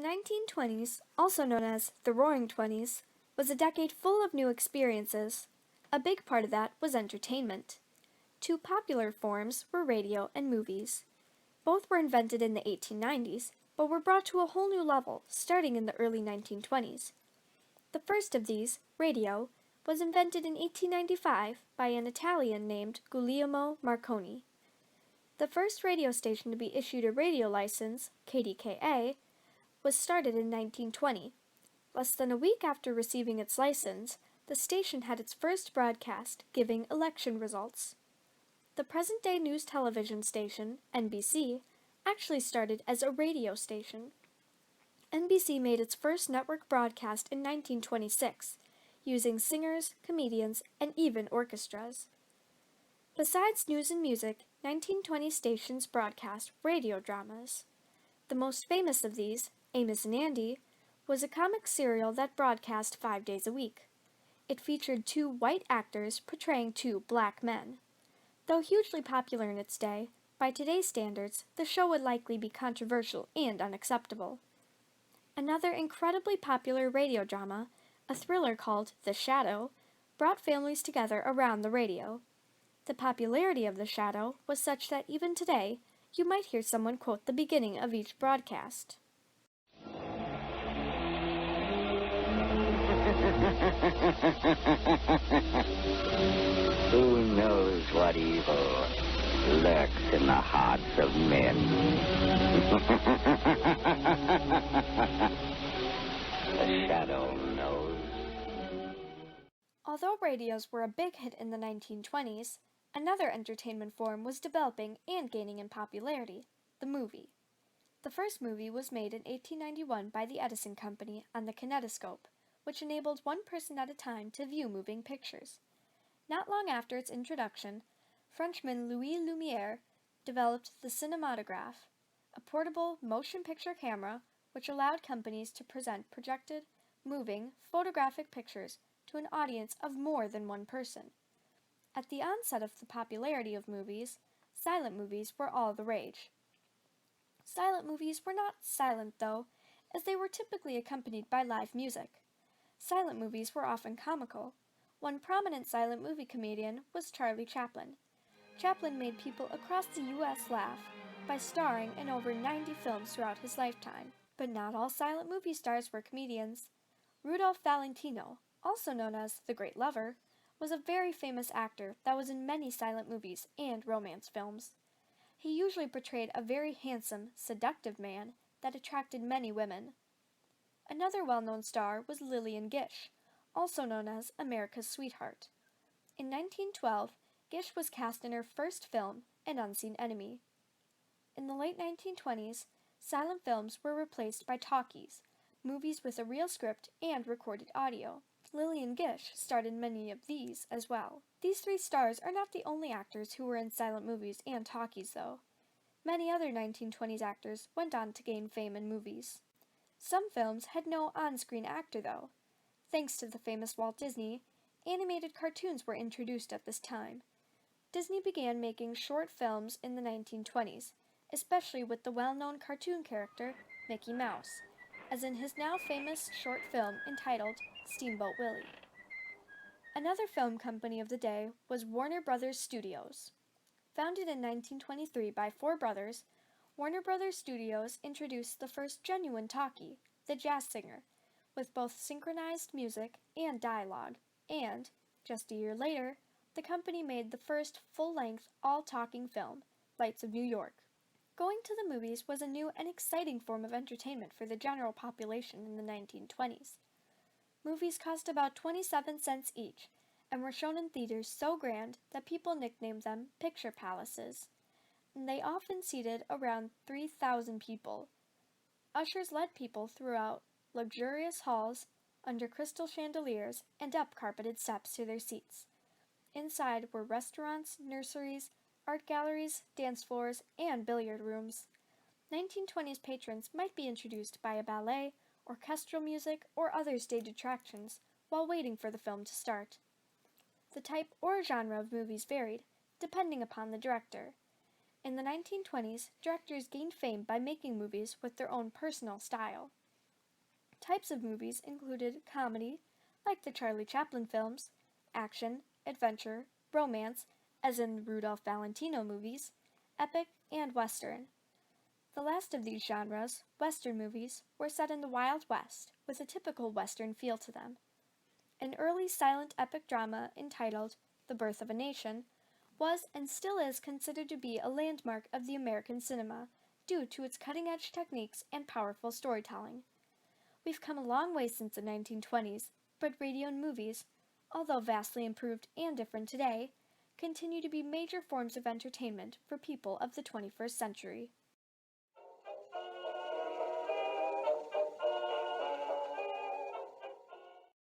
The 1920s, also known as the Roaring Twenties, was a decade full of new experiences. A big part of that was entertainment. Two popular forms were radio and movies. Both were invented in the 1890s, but were brought to a whole new level starting in the early 1920s. The first of these, radio, was invented in 1895 by an Italian named Guglielmo Marconi. The first radio station to be issued a radio license, KDKA, was started in 1920. Less than a week after receiving its license, the station had its first broadcast, giving election results. The present-day news television station, NBC, actually started as a radio station. NBC made its first network broadcast in 1926, using singers, comedians, and even orchestras. Besides news and music, 1920 stations broadcast radio dramas. The most famous of these, Amos and Andy, was a comic serial that broadcast 5 days a week. It featured two white actors portraying two black men. Though hugely popular in its day, by today's standards, the show would likely be controversial and unacceptable. Another incredibly popular radio drama, a thriller called The Shadow, brought families together around the radio. The popularity of The Shadow was such that even today, you might hear someone quote the beginning of each broadcast. Who knows what evil lurks in the hearts of men? The shadow knows. Although radios were a big hit in the 1920s, another entertainment form was developing and gaining in popularity, the movie. The first movie was made in 1891 by the Edison Company on the kinetoscope, which enabled one person at a time to view moving pictures. Not long after its introduction, Frenchman Louis Lumière developed the cinematograph, a portable motion picture camera which allowed companies to present projected, moving, photographic pictures to an audience of more than one person. At the onset of the popularity of movies, silent movies were all the rage. Silent movies were not silent, though, as they were typically accompanied by live music. Silent movies were often comical. One prominent silent movie comedian was Charlie Chaplin. Chaplin made people across the U.S. laugh by starring in over 90 films throughout his lifetime. But not all silent movie stars were comedians. Rudolph Valentino, also known as the Great Lover, was a very famous actor that was in many silent movies and romance films. He usually portrayed a very handsome, seductive man that attracted many women. Another well-known star was Lillian Gish, also known as America's Sweetheart. In 1912, Gish was cast in her first film, An Unseen Enemy. In the late 1920s, silent films were replaced by talkies, movies with a real script and recorded audio. Lillian Gish starred in many of these as well. These three stars are not the only actors who were in silent movies and talkies, though. Many other 1920s actors went on to gain fame in movies. Some films had no on-screen actor, though. Thanks to the famous Walt Disney, animated cartoons were introduced at this time. Disney began making short films in the 1920s, especially with the well-known cartoon character Mickey Mouse, as in his now famous short film entitled Steamboat Willie. Another film company of the day was Warner Brothers Studios. Founded in 1923 by four brothers, Warner Brothers Studios introduced the first genuine talkie, The Jazz Singer, with both synchronized music and dialogue, and, just a year later, the company made the first full-length, all-talking film, Lights of New York. Going to the movies was a new and exciting form of entertainment for the general population in the 1920s. Movies cost about 27 cents each, and were shown in theaters so grand that people nicknamed them picture palaces. And they often seated around 3,000 people. Ushers led people throughout luxurious halls, under crystal chandeliers, and up carpeted steps to their seats. Inside were restaurants, nurseries, art galleries, dance floors, and billiard rooms. 1920s patrons might be introduced by a ballet, orchestral music, or other stage attractions while waiting for the film to start. The type or genre of movies varied, depending upon the director. In the 1920s, directors gained fame by making movies with their own personal style. Types of movies included comedy, like the Charlie Chaplin films, action, adventure, romance, as in the Rudolph Valentino movies, epic, and western. The last of these genres, western movies, were set in the Wild West, with a typical western feel to them. An early silent epic drama entitled The Birth of a Nation was and still is considered to be a landmark of the American cinema due to its cutting-edge techniques and powerful storytelling. We've come a long way since the 1920s, but radio and movies, although vastly improved and different today, continue to be major forms of entertainment for people of the 21st century.